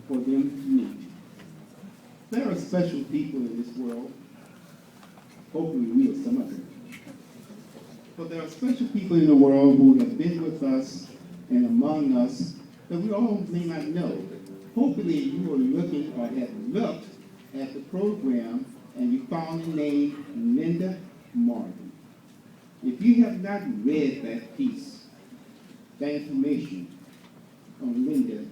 for them to meet. There are special people in this world. Hopefully we are some of them. But there are special people in the world who have been with us and among us that we all may not know. Hopefully you are looking or have looked at the program and you found the name Linda Martin. If you have not read that piece, that information on Linda,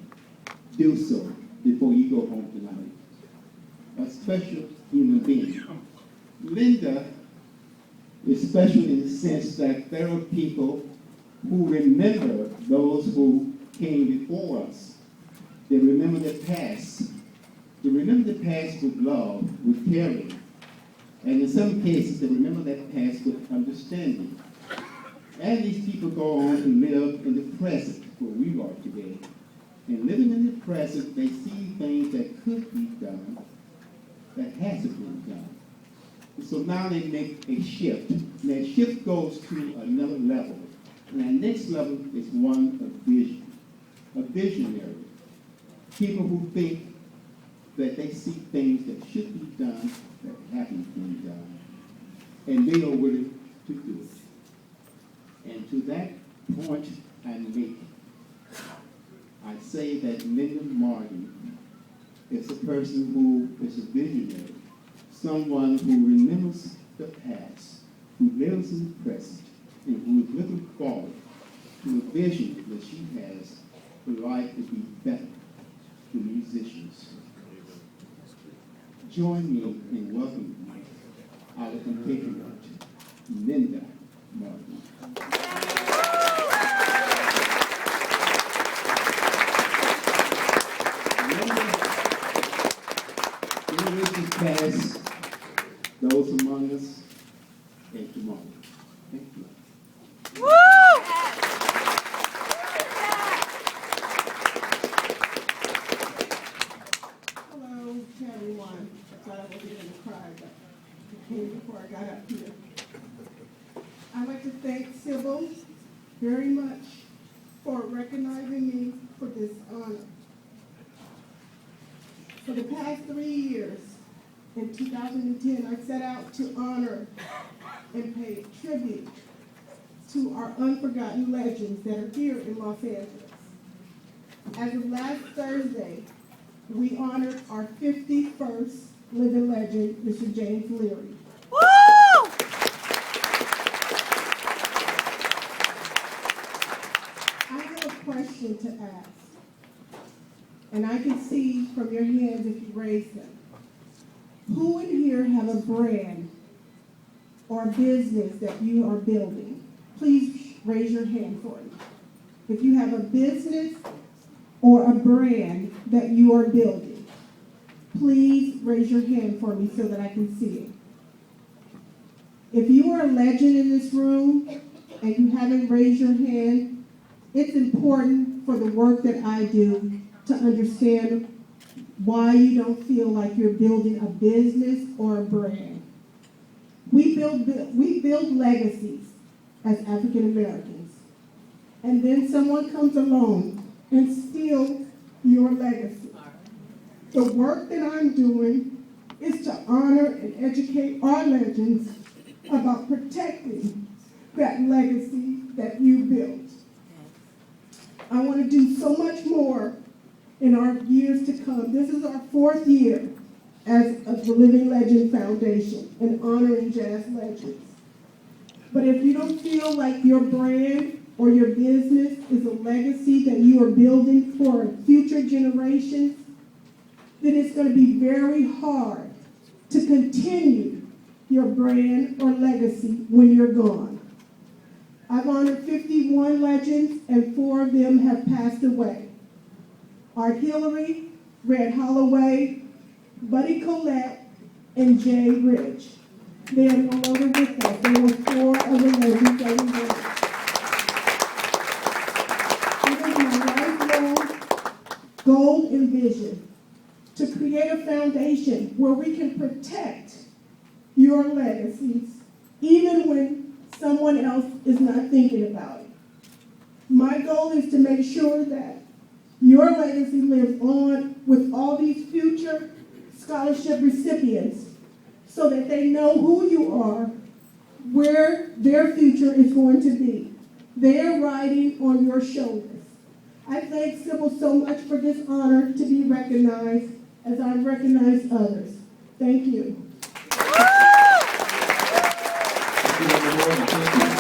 do so before you go home tonight. A special human being. Linda is special in the sense that there are people who remember those who came before us. They remember their past. They remember the past with love, with caring. And in some cases, they remember that past with understanding. And these people go on to live in the present, where we are today. And living in the present, they see things that could be done, that hasn't been done. And so now they make a shift. And that shift goes to another level. And that next level is one of vision. A visionary. People who think that they see things that should be done that haven't been done. And they are willing to do it. And to that point I make, I say that Linda Martin is a person who is a visionary, someone who remembers the past, who lives in the present, and who is looking forward to a vision that she has for life to be better to musicians. Join me in welcoming our compatriot, Linda Martin. Generations past, those among us, and tomorrow. Thank you. Hello to everyone. I thought I wasn't going to cry, but it came before I got up here. I'd like to thank Sybil very much for recognizing me for this honor. For the past 3 years, in 2010, I set out to honor and pay tribute to our unforgotten legends that are here in Los Angeles. As of last Thursday, we honored our 51st living legend, Mr. James Leary. Woo! I have a question to ask, and I can see from your hands if you raise them. Who in here have a brand or a business that you are building? Please raise your hand for me. If you have a business or a brand that you are building, please raise your hand for me so that I can see it. If you are a legend in this room and you haven't raised your hand, it's important for the work that I do to understand why you don't feel like you're building a business or a brand. We build legacies as African Americans, and then someone comes along and steals your legacy. The work that I'm doing is to honor and educate our legends about protecting that legacy that you built. I want to do so much more in our years to come. This is our 4th year as the Living Legend Foundation and honoring jazz legends. But if you don't feel like your brand or your business is a legacy that you are building for future generations, then it's going to be very hard to continue your brand or legacy when you're gone. I've honored 51 legends, and 4 of them have passed away. Art Hillary, Red Holloway, Buddy Collette, and Jay Ridge. They are no longer with us. They were 4 of the legends that we were. It is my lifelong goal and vision to create a foundation where we can protect your legacies, even when someone else is not thinking about it. My goal is to make sure that Your legacy lives on with all these future scholarship recipients so that they know who you are, where their future is going to be. They are riding on your shoulders. I thank Sybil so much for this honor to be recognized as I've recognized others. Thank you. Thank you.